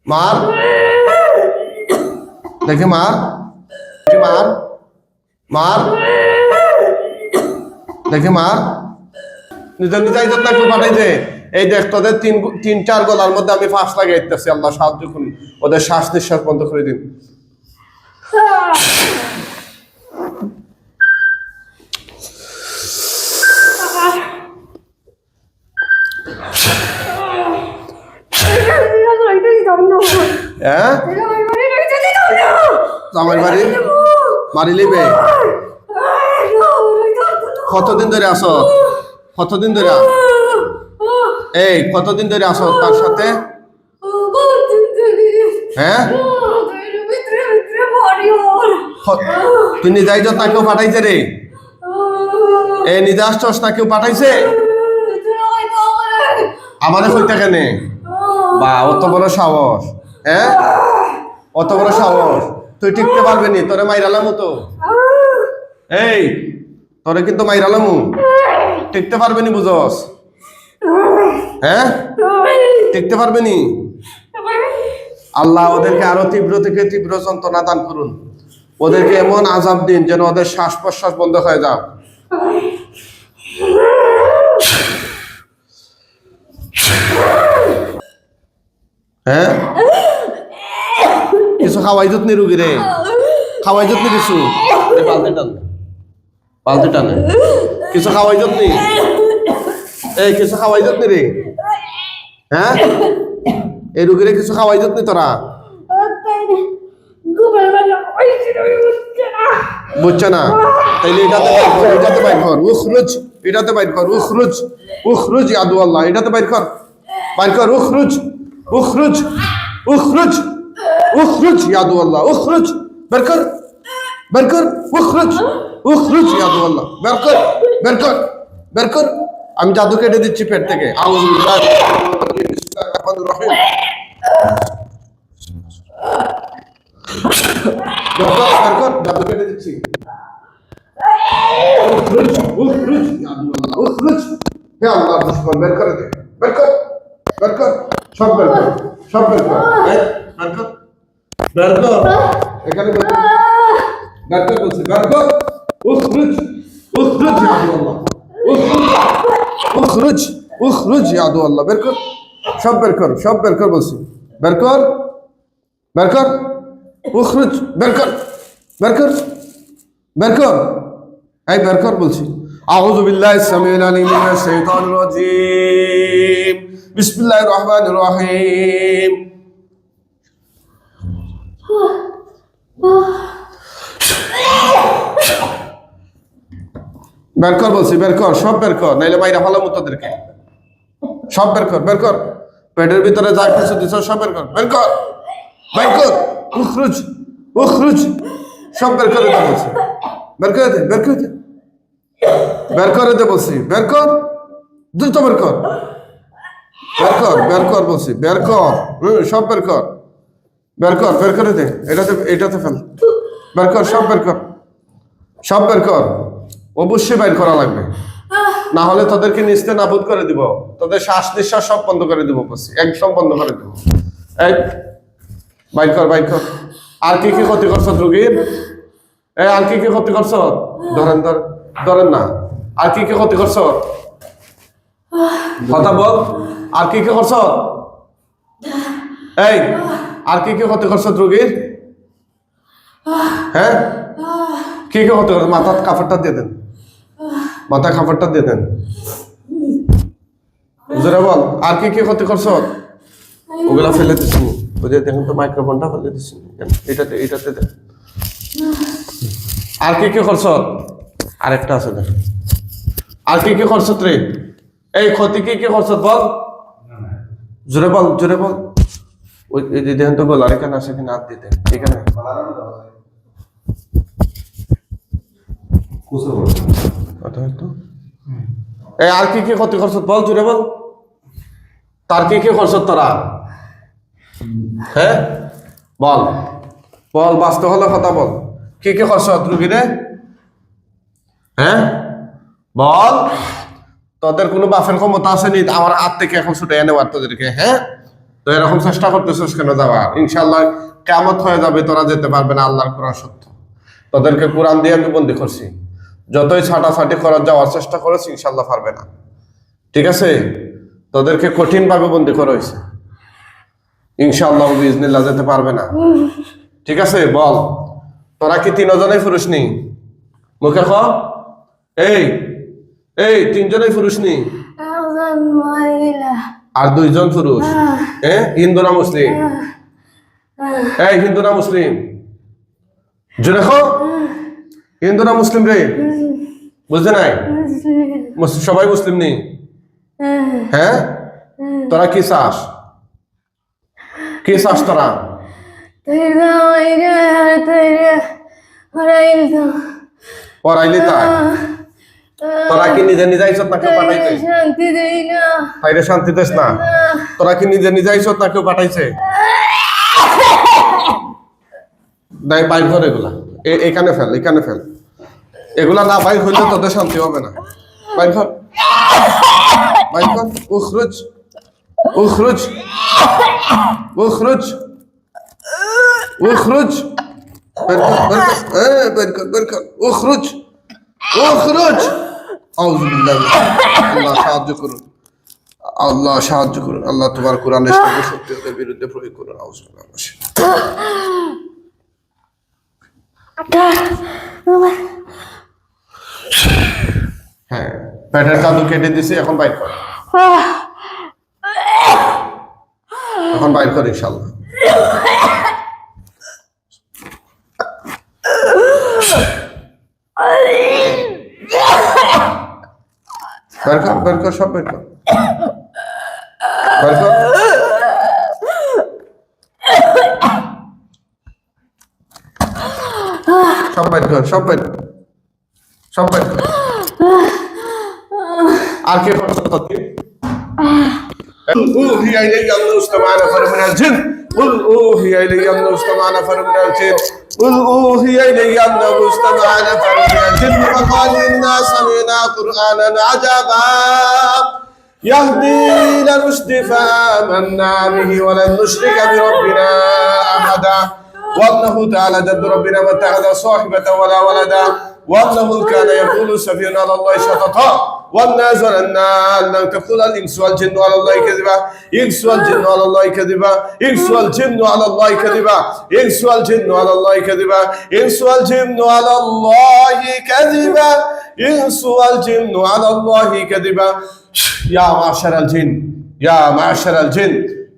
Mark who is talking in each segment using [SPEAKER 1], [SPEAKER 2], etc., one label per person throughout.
[SPEAKER 1] মার দেখি মার মার মার দেখি মার নিজের নিজেই যত একটু পাঠাইছে। এই দেখ তোদের তিন চার গলার মধ্যে আমি ফাঁস লাগাইতেছি। আল্লাহ সাহায্য করুন, ওদের শ্বাস নিঃশ্বাস বন্ধ করে দিন। আমার বাড়ি মারি লিবে। কতদিন ধরে আসো? কতদিন ধরে? এই কতদিন ধরে আসো তার সাথে? হ্যাঁ, তুই নিজে আইছ না কেউ পাঠাইছে রে? এই নিজে আসছস না কেউ পাঠাইছে? আমাদের হইতে কেন? বা অত বড় সাহস! হ্যাঁ, অত বড় সাহস! তুই টিকতে পারবি নি? তোরে মাইরালামু তো। এই তোরে কিন্তু মাইরালামু, টিকতে পারবি নি বুঝস? হ্যাঁ, টিকতে পারবি নি? আল্লাহ ওদেরকে আরো তীব্র থেকে তীব্র যন্ত্রণা দান করুন। ওদেরকে এমন আযাব দিন যেন ওদের শ্বাস প্রশ্বাস বন্ধ হয়ে যাক। হ্যাঁ, কিছু খাওয়াই যত নি রুগী রে, খাওয়াই যত নি কিছু। পালতে টানে, পালতে টানে, কিছু খাওয়াই যত নি। এই কিছু খাওয়াই যত নি রে। হ্যাঁ, এই রুগীরে কিছু খাওয়াই যত নি তোরা। বুঝছে না? তাইলে এটাতে বাইর কর, এটাতে বাইর কর। উখরুজ, এটাতে বাইর কর। উখরুজ, উখরুজ ইয়াদু আল্লাহ, এটাতে বাইর কর, বাইর কর। উখরুজ, উখরুজ, উখরুজ, উখরুজ ইয়াদু আল্লাহ। উখরুজ, বের কর, বের কর। উখরুজ, উখরুজ ইয়াদু আল্লাহ, বের কর, বের কর, বের কর। আমি জাদু কেটে দিচ্ছি পেট থেকে। আউযু বিল্লাহি বিসমিল্লাহির রহমানির রহিম। বের কর, জাদু কেটে দিচ্ছি। উখরুজ, উখরুজ ইয়াদু আল্লাহ। উখরুজ, হে আল্লাহ দুশমন বের করে দে, বের কর, বের কর, সব বের কর, সব বের কর। এই বের কর, বের কর, এখানে বের কর, বের কর বলছি, বের কর। উখরুজ, উখরুজ ইয়াদু আল্লাহ। উখরুজ, উখরুজ, উখরুজ ইয়াদু আল্লাহ। বের কর, সব বের কর, সব বের কর বলছি। বের কর, বের কর। উখরুজ, বের কর, বের কর, বের কর। এই বের কর বলছি। আউযু বিল্লাহি সামিউল আলিম মিনাশ শাইতানির রাজীম। বিসমিল্লাহির রহমানির রহিম। বের কর বলছি, বের কর, সব বের কর, নাইলে মাইরা ফালামু তোদেরকে। সব বের কর, বের কর। পেটের ভিতরে যা কিছু দিছ সব বের কর, বের কর, বের কর। উখরুজ, উখরুজ, সব বের করে দে বলছি। বের করে দে, বের করে দে, বের করে দে বলছি। বের কর, দ্রুত বের কর, বের কর, বের কর বলছি। বের কর, সব বের কর, বের কর, বের করে দে। এটাতে, এটাতে ফেল, বের কর, সব বের কর, সব বের কর। অবশ্যই বাইর করা লাগবে, না হলে তোদেরকে নিস্তে নাবুদ করে দিব। তোদের শ্বাস নিঃশ্বাস সব বন্ধ করে দিব বলছি, একদম বন্ধ করে দিব। এই বাইর কর, বাইর কর। আর কি কি ক্ষতি করছ রোগীর? এই আর কি কি ক্ষতি করছ? ধরেন, ধরেন না। আর কি কি ক্ষতি করছ? কথা বল। আর কি কি করছ? এই আর কি কি ক্ষতি করছ রোগীর? হ্যাঁ, কি কি ক্ষতি করছ? মাথার কাপড়টা দিয়ে দেন, মাথা কাপড়টা দিয়ে দেন। জোরে বল, আর কি কি ক্ষতি করছ? ওগুলা ফেলে দিচ্ছি। ওই যে দেখুন তো মাইক্রোফোনটা ফেলে দিচ্ছি। এটাতে, এটাতে দেন। আর কি কি করছ? আরেকটা আছে দেখ। আর কি কি করছ রে? এই ক্ষতি কি কি করছ বল, জোরে বল, জোরে বল। ওই যে দেখুন তো গলার এখানে আছে কিনা, হাত দিতে এখানে। এই আর কি কি ক্ষতি করছ বল, জোরে বল। তার কি কি করছ তোরা? হ্যাঁ বল, বল, বাস্তব হলে কথা বল। কি কি করছ রুগীরে? হ্যাঁ বল। তোদের কোনো বাফের ক্ষমতা আছে নি আমার হাত থেকে এখন ছুটে নেওয়ার তোদেরকে? হ্যাঁ, তো এরকম চেষ্টা করতেছিস কেন যাওয়ার? ইনশাআল্লাহ কিয়ামত হয়ে যাবে, তোরা যেতে পারবে না। আল্লাহর কোরআন সত্য, তোদেরকে কোরআন দিয়ে আমি বন্দী করছি। যতই ছাটাছাটি করার যাওয়ার চেষ্টা করেছি, ইনশাআল্লাহ পারবে না। ঠিক আছে, তোদেরকে কঠিন ভাবে বন্দী করা হয়েছে। ইনশাআল্লাহ বিইজনিল্লাহ যেতে পারবে না। ঠিক আছে, বল তোরা কি তিনজনেই পুরুষ নি? মুখে খ, এই এই তিনজনেই পুরুষ নি? আর দুইজন পুরুষ। হিন্দু না মুসলিম? এই হিন্দু না মুসলিম? জোরে খ, হিন্দু না মুসলিম রে? বুঝতে নাই? সবাই মুসলিম নি? হ্যাঁ, তোরা কি চাস? কি চাস তোরা? পড়াইলি তাই? তোরা কি নিজে নিজে আইসত না কেউ পাঠাইছে? তাইরে শান্তি দেস না? তোরা কি নিজে নিজে আইসত না কেউ পাঠাইছে? নাই, বাইর কর এগুলা, এখানে ফেল, এখানে ফেল। এগুলা না বাইর হইলে তোদের শান্তি হবে না। বাইর কর, বাইর কর। উখরুজ, উখরুজ, উখরুজ, উখরুজ। বের কর, বের কর, বের কর, বের কর। উখরুজ, উখরুজ। আউযু বিল্লাহ। আল্লাহ সাহায্য করুন, আল্লাহ সাহায্য করুন। আল্লাহ তোমার কোরআনের সত্যের বিরুদ্ধে প্রয়োগ করুন। আউযু বিল্লাহ। হ্যাঁ, পেটের দাদু কেটে দিছি, এখন বাইর কর, এখন বাইর কর ইনশাআল্লাহ। বের কর, বের কর, সব বের কর, বের কর। সব বের কর, সব বের কর, সব বের কর। আর কে করছে তোকে? أوحي إلي أنه استمع نفر من الجن قل أوحي إلي أنه استمع نفر من الجن قل أوحي إلي أنه استمع نفر من الجن فقالوا إنا سمعنا قرآنا عجبا يهدي إلى الرشد فآمنا به ولن نشرك بربنا أحدا وأنه تعالى جد ربنا ما اتخذ صاحبة ولا ولدا وأنه كان يقول سفيهنا على الله شططا وأنا ظننا أن لن تقول الإنس والجن على الله كذبا إنس والجن على الله كذبا إنس والجن على الله كذبا إنس والجن على الله كذبا إنس والجن على الله كذبا إنس والجن على الله كذبا يا معشر الجن يا معشر الجن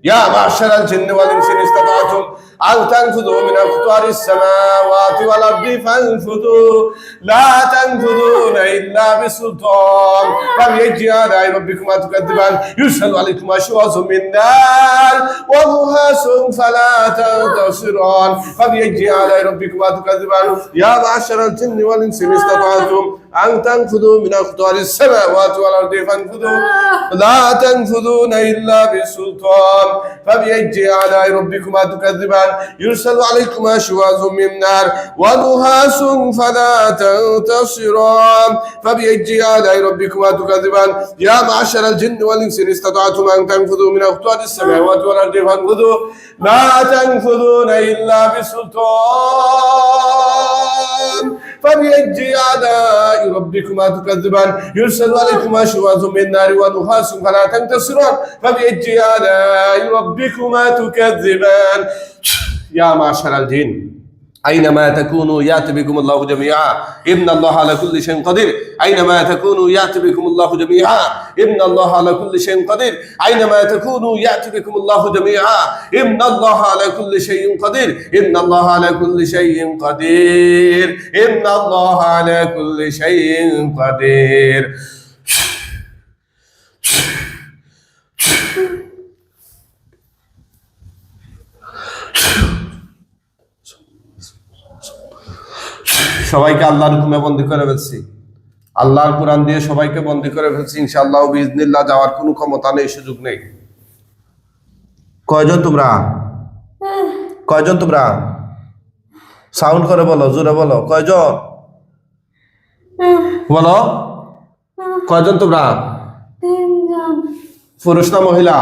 [SPEAKER 1] يا معشر الجن والإنس إن استطعتم أن تنفذوا من أقطار السماوات والأرض فانفذوا لا تنفذون إلا بسلطان فبأي آلاء ربكما تكذبان يرسل عليكما شواظ من نار ونحاس فلا تنتصران فبأي آلاء ربكما تكذبان يا معشر الجن والإنس إن استطعتم أن تنفذوا من أقطار السماوات والأرض فانفذوا لا تنفذون إلا بسلطان فبأي آلاء ربكما تكذبان يرسل عليكما شواظ من نار ونحاس فلا تنتصران فبأي آلاء ربكما تكذبان يا معشر الجن والإنس إن استطعتم أن تنفذوا من أقطار السماوات والأرض فانفذوا لا تنفذون إلا بسلطان فبأي آلاء ربكما تكذبان يرسل عليكما شواظ من نار ونحاس فلا تنتصران فبأي آلاء ربكما تكذبان يا معشر الجن أينما تكونوا يأتي بكم الله جميعا إن الله على كل شيء قدير أينما تكونوا يأتي بكم الله جميعا إن الله على كل شيء قدير أينما تكونوا يأتي بكم الله جميعا إن الله على كل شيء قدير إن الله على كل شيء قدير إن الله على كل شيء قدير সবাইকে আল্লাহর হুকুমে বন্দী করে ফেলছি, আল্লাহর কোরআন দিয়ে সবাইকে বন্দী করে ফেলছি। ইনশাআল্লাহ বিইজনিল্লাহ যাওয়ার কোনো ক্ষমতা নেই, সুযোগ নেই। কয়জন তোমরা? কয়জন তোমরা? সাউন্ড করে বলো, জোরে বলো, কয়জন বলো? কয়জন তোমরা? পুরুষ না মহিলা?